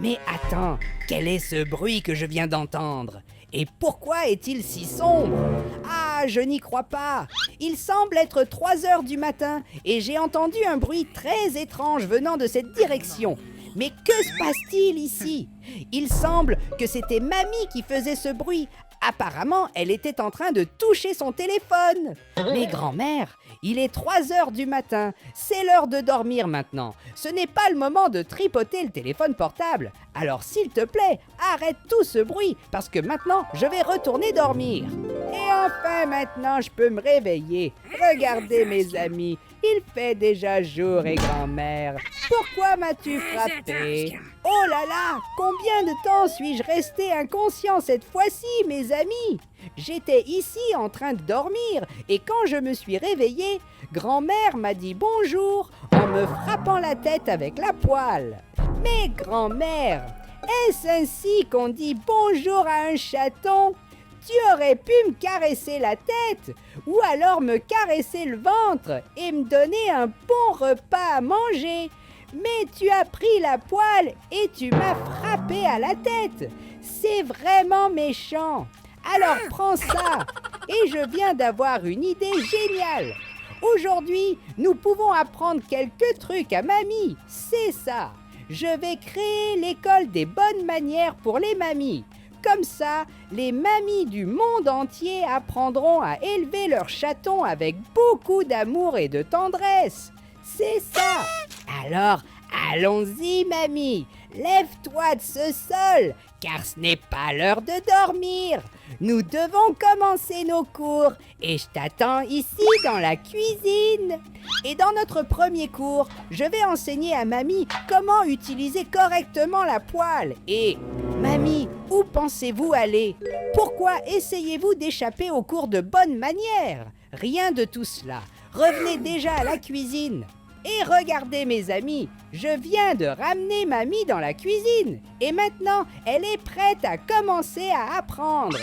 Mais attends, quel est ce bruit que je viens d'entendre? Et pourquoi est-il si sombre? Ah, je n'y crois pas. Il semble être 3 heures du matin et j'ai entendu un bruit très étrange venant de cette direction. Mais que se passe-t-il ici? Il semble que c'était Mamie qui faisait ce bruit. Apparemment, elle était en train de toucher son téléphone. Mais grand-mère, il est 3 heures du matin. C'est l'heure de dormir maintenant. Ce n'est pas le moment de tripoter le téléphone portable. Alors s'il te plaît, arrête tout ce bruit parce que maintenant, je vais retourner dormir. Et enfin maintenant, je peux me réveiller. Regardez mes amis, il fait déjà jour et grand-mère. Pourquoi m'as-tu frappé? Oh là là, combien de temps suis-je resté inconscient cette fois-ci, mes amis? J'étais ici en train de dormir et quand je me suis réveillé, grand-mère m'a dit bonjour en me frappant la tête avec la poêle. Mais grand-mère, est-ce ainsi qu'on dit bonjour à un chaton? Tu aurais pu me caresser la tête ou alors me caresser le ventre et me donner un bon repas à manger. Mais tu as pris la poêle et tu m'as frappé à la tête. C'est vraiment méchant. Alors prends ça. Et je viens d'avoir une idée géniale. Aujourd'hui, nous pouvons apprendre quelques trucs à Mamie. C'est ça. Je vais créer l'école des bonnes manières pour les mamies. Comme ça, les mamies du monde entier apprendront à élever leurs chatons avec beaucoup d'amour et de tendresse. C'est ça. Alors, allons-y, mamie. Lève-toi de ce sol, car ce n'est pas l'heure de dormir. Nous devons commencer nos cours et je t'attends ici dans la cuisine. Et dans notre premier cours, je vais enseigner à mamie comment utiliser correctement la poêle. Et, mamie, où pensez-vous aller? Pourquoi essayez-vous d'échapper aux cours de bonne manière? Rien de tout cela. Revenez déjà à la cuisine. Et regardez mes amis, je viens de ramener mamie dans la cuisine. Et maintenant, elle est prête à commencer à apprendre.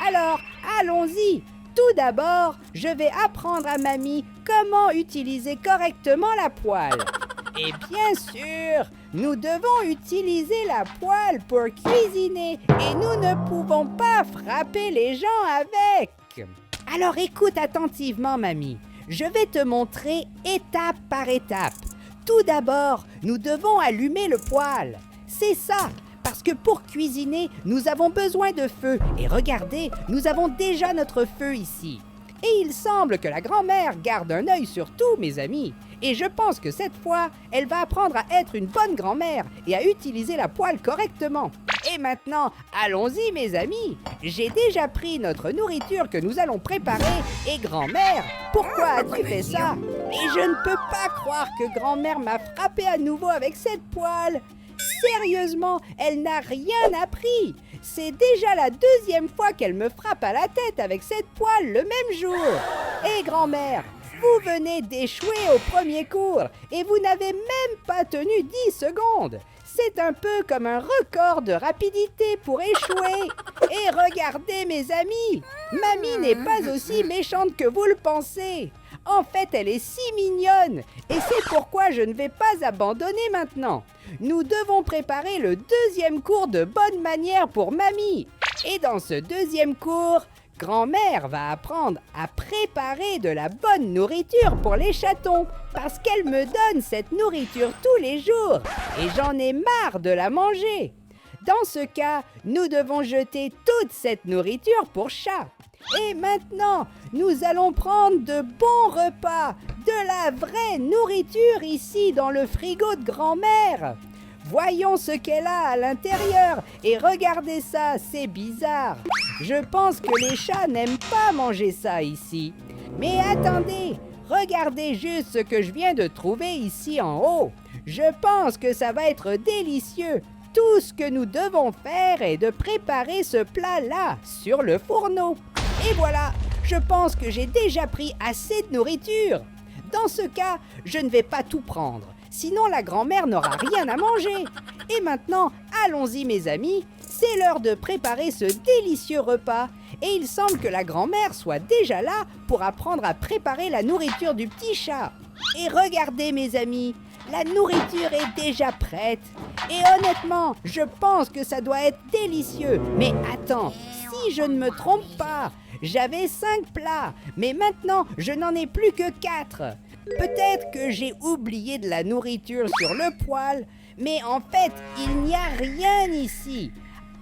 Alors, allons-y. Tout d'abord, je vais apprendre à mamie comment utiliser correctement la poêle. Et bien sûr, nous devons utiliser la poêle pour cuisiner et nous ne pouvons pas frapper les gens avec. Alors écoute attentivement, mamie. Je vais te montrer étape par étape. Tout d'abord, nous devons allumer le poêle. C'est ça, parce que pour cuisiner, nous avons besoin de feu. Et regardez, nous avons déjà notre feu ici. Et il semble que la grand-mère garde un œil sur tout, mes amis. Et je pense que cette fois, elle va apprendre à être une bonne grand-mère et à utiliser la poêle correctement. Et maintenant, allons-y, mes amis. J'ai déjà pris notre nourriture que nous allons préparer. Et grand-mère, pourquoi as-tu fait ça? Et je ne peux pas croire que grand-mère m'a frappé à nouveau avec cette poêle. Sérieusement, elle n'a rien appris. C'est déjà la 2e fois qu'elle me frappe à la tête avec cette poêle le même jour. Et grand-mère, vous venez d'échouer au premier cours et vous n'avez même pas tenu 10 secondes. C'est un peu comme un record de rapidité pour échouer. Et regardez mes amis, mamie n'est pas aussi méchante que vous le pensez. En fait, elle est si mignonne et c'est pourquoi je ne vais pas abandonner maintenant. Nous devons préparer le 2e cours de bonne manière pour mamie. Et dans ce 2e cours, grand-mère va apprendre à préparer de la bonne nourriture pour les chatons parce qu'elle me donne cette nourriture tous les jours et j'en ai marre de la manger. Dans ce cas, nous devons jeter toute cette nourriture pour chat. Et maintenant, nous allons prendre de bons repas, de la vraie nourriture ici dans le frigo de grand-mère. Voyons ce qu'elle a à l'intérieur et regardez ça, c'est bizarre. Je pense que les chats n'aiment pas manger ça ici. Mais attendez, regardez juste ce que je viens de trouver ici en haut. Je pense que ça va être délicieux. Tout ce que nous devons faire est de préparer ce plat-là sur le fourneau. Et voilà, je pense que j'ai déjà pris assez de nourriture. Dans ce cas, je ne vais pas tout prendre. Sinon, la grand-mère n'aura rien à manger. Et maintenant, allons-y mes amis, c'est l'heure de préparer ce délicieux repas. Et il semble que la grand-mère soit déjà là pour apprendre à préparer la nourriture du petit chat. Et regardez mes amis, la nourriture est déjà prête. Et honnêtement, je pense que ça doit être délicieux. Mais attends, si je ne me trompe pas, j'avais 5 plats, mais maintenant je n'en ai plus que 4. Peut-être que j'ai oublié de la nourriture sur le poêle, mais en fait, il n'y a rien ici.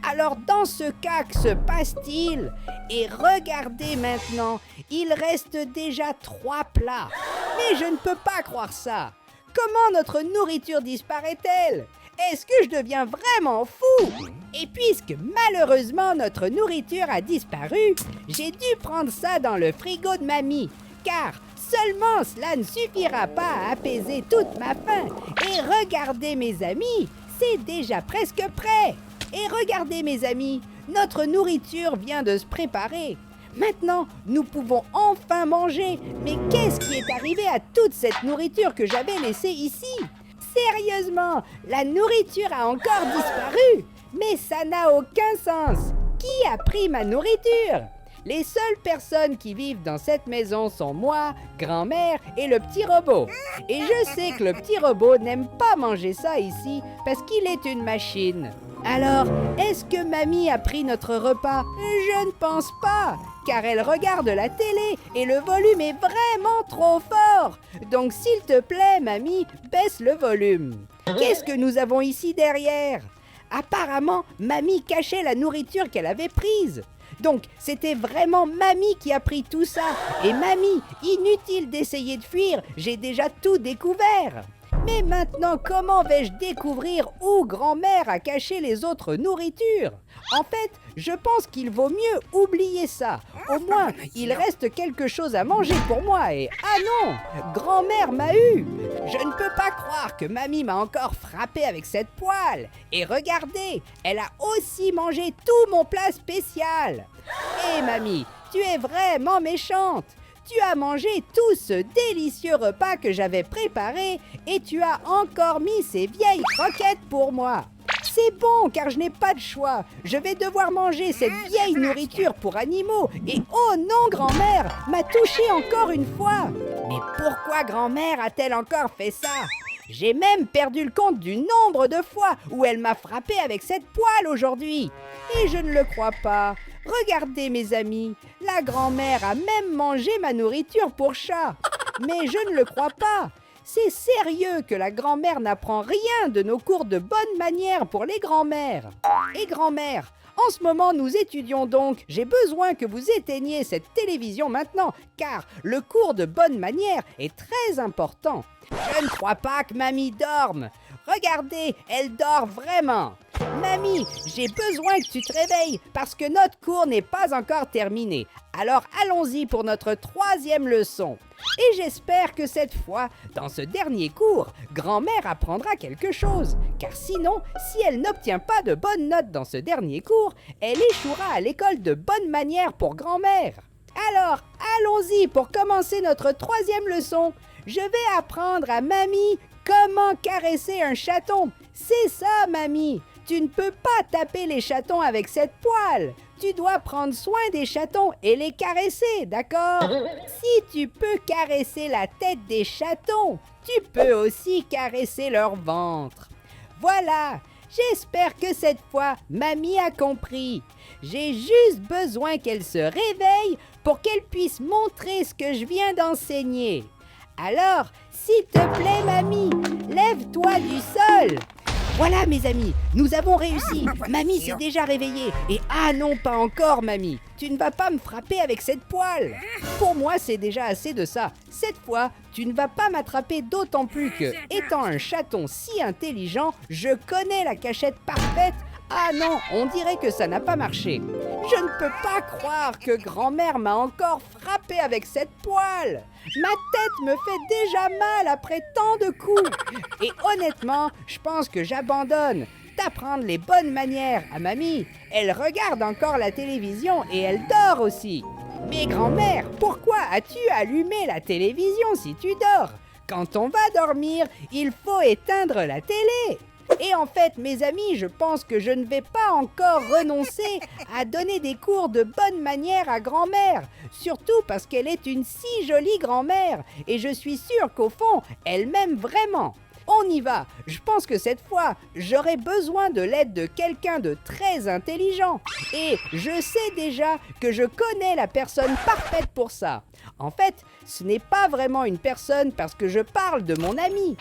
Alors dans ce cas, que se passe-t-il? Et regardez maintenant, il reste déjà 3 plats. Mais je ne peux pas croire ça. Comment notre nourriture disparaît-elle? Est-ce que je deviens vraiment fou? Et puisque malheureusement notre nourriture a disparu, j'ai dû prendre ça dans le frigo de mamie, car seulement cela ne suffira pas à apaiser toute ma faim. Et regardez mes amis, c'est déjà presque prêt. Et regardez mes amis, notre nourriture vient de se préparer. Maintenant, nous pouvons enfin manger. Mais qu'est-ce qui est arrivé à toute cette nourriture que j'avais laissée ici? Sérieusement, la nourriture a encore disparu. Mais ça n'a aucun sens. Qui a pris ma nourriture? Les seules personnes qui vivent dans cette maison sont moi, grand-mère et le petit robot. Et je sais que le petit robot n'aime pas manger ça ici parce qu'il est une machine. Alors, est-ce que mamie a pris notre repas? Je ne pense pas, car elle regarde la télé et le volume est vraiment trop fort. Donc s'il te plaît, mamie, baisse le volume. Qu'est-ce que nous avons ici derrière? Apparemment, mamie cachait la nourriture qu'elle avait prise. Donc, c'était vraiment mamie qui a pris tout ça. Et mamie, inutile d'essayer de fuir, j'ai déjà tout découvert. Mais maintenant, comment vais-je découvrir où grand-mère a caché les autres nourritures? En fait, je pense qu'il vaut mieux oublier ça. Au moins, il reste quelque chose à manger pour moi et... Ah non! Grand-mère m'a eu! Je ne peux pas croire que mamie m'a encore frappé avec cette poêle. Et regardez, elle a aussi mangé tout mon plat spécial. Hé mamie, tu es vraiment méchante. Tu as mangé tout ce délicieux repas que j'avais préparé et tu as encore mis ces vieilles croquettes pour moi. C'est bon car je n'ai pas de choix. Je vais devoir manger cette vieille nourriture pour animaux et oh non, grand-mère m'a touché encore une fois. Mais pourquoi grand-mère a-t-elle encore fait ça? J'ai même perdu le compte du nombre de fois où elle m'a frappé avec cette poêle aujourd'hui. Et je ne le crois pas. Regardez mes amis, la grand-mère a même mangé ma nourriture pour chat. Mais je ne le crois pas. C'est sérieux que la grand-mère n'apprend rien de nos cours de bonne manière pour les grands-mères. Et grand-mère, en ce moment nous étudions donc. J'ai besoin que vous éteigniez cette télévision maintenant, car le cours de bonne manière est très important. Je ne crois pas que mamie dorme. Regardez, elle dort vraiment. Mamie, j'ai besoin que tu te réveilles parce que notre cours n'est pas encore terminé. Alors allons-y pour notre 3e leçon. Et j'espère que cette fois, dans ce dernier cours, grand-mère apprendra quelque chose. Car sinon, si elle n'obtient pas de bonnes notes dans ce dernier cours, elle échouera à l'école de bonne manière pour grand-mère. Alors, allons-y pour commencer notre 3e leçon. Je vais apprendre à mamie comment caresser un chaton. C'est ça, mamie. Tu ne peux pas taper les chatons avec cette poêle. Tu dois prendre soin des chatons et les caresser, d'accord? Si tu peux caresser la tête des chatons, tu peux aussi caresser leur ventre. Voilà, j'espère que cette fois, mamie a compris. J'ai juste besoin qu'elle se réveille pour qu'elle puisse montrer ce que je viens d'enseigner. Alors, s'il te plaît, mamie, lève-toi du sol. Voilà, mes amis, nous avons réussi. Mamie s'est déjà réveillée. Et ah non, pas encore, mamie. Tu ne vas pas me frapper avec cette poêle. Pour moi, c'est déjà assez de ça. Cette fois, tu ne vas pas m'attraper, d'autant plus que, étant un chaton si intelligent, je connais la cachette parfaite. Ah non, on dirait que ça n'a pas marché. Je ne peux pas croire que grand-mère m'a encore frappé avec cette poêle. Ma tête me fait déjà mal après tant de coups. Et honnêtement, je pense que j'abandonne. T'apprendre les bonnes manières à mamie. Elle regarde encore la télévision et elle dort aussi. Mais grand-mère, pourquoi as-tu allumé la télévision si tu dors? Quand on va dormir, il faut éteindre la télé. Et en fait, mes amis, je pense que je ne vais pas encore renoncer à donner des cours de bonne manière à grand-mère. Surtout parce qu'elle est une si jolie grand-mère. Et je suis sûre qu'au fond, elle m'aime vraiment. On y va. Je pense que cette fois, j'aurai besoin de l'aide de quelqu'un de très intelligent. Et je sais déjà que je connais la personne parfaite pour ça. En fait, ce n'est pas vraiment une personne parce que je parle de mon ami,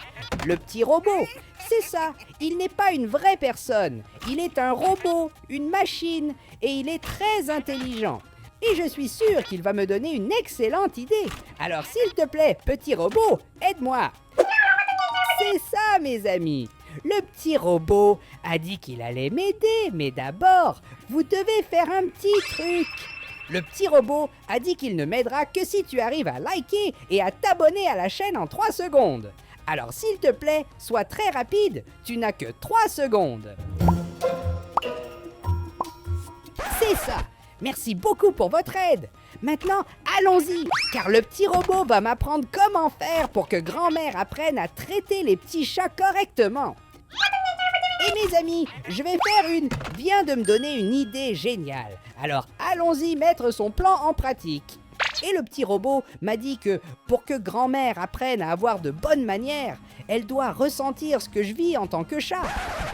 le petit robot. C'est ça, il n'est pas une vraie personne. Il est un robot, une machine, et il est très intelligent. Et je suis sûr qu'il va me donner une excellente idée. Alors s'il te plaît, petit robot, aide-moi. C'est ça, mes amis. Le petit robot a dit qu'il allait m'aider, mais d'abord, vous devez faire un petit truc. Le petit robot a dit qu'il ne m'aidera que si tu arrives à liker et à t'abonner à la chaîne en 3 secondes. Alors s'il te plaît, sois très rapide, tu n'as que 3 secondes. C'est ça. Merci beaucoup pour votre aide. Maintenant, allons-y, car le petit robot va m'apprendre comment faire pour que grand-mère apprenne à traiter les petits chats correctement. Et mes amis, je vais faire vient de me donner une idée géniale. Alors allons-y mettre son plan en pratique. Et le petit robot m'a dit que pour que grand-mère apprenne à avoir de bonnes manières, elle doit ressentir ce que je vis en tant que chat.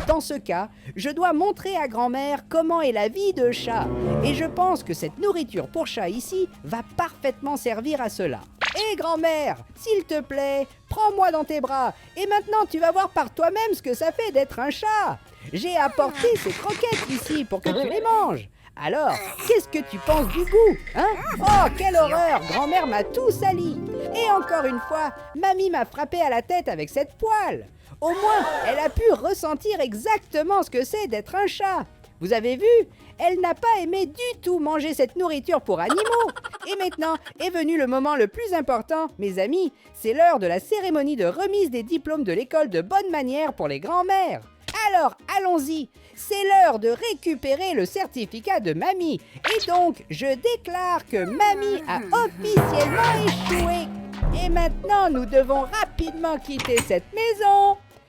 Dans ce cas, je dois montrer à grand-mère comment est la vie de chat. Et je pense que cette nourriture pour chat ici va parfaitement servir à cela. Hé grand-mère, s'il te plaît, prends-moi dans tes bras. Et maintenant tu vas voir par toi-même ce que ça fait d'être un chat. J'ai apporté ces croquettes ici pour que tu les manges. Alors, qu'est-ce que tu penses du goût, hein? Oh, quelle horreur! Grand-mère m'a tout sali. Et encore une fois, mamie m'a frappé à la tête avec cette poêle. Au moins, elle a pu ressentir exactement ce que c'est d'être un chat. Vous avez vu? Elle n'a pas aimé du tout manger cette nourriture pour animaux. Et maintenant est venu le moment le plus important, mes amis. C'est l'heure de la cérémonie de remise des diplômes de l'école de bonne manière pour les grands-mères. Alors, allons-y. C'est l'heure de récupérer le certificat de mamie. Et donc, je déclare que mamie a officiellement échoué. Et maintenant, nous devons rapidement quitter cette maison.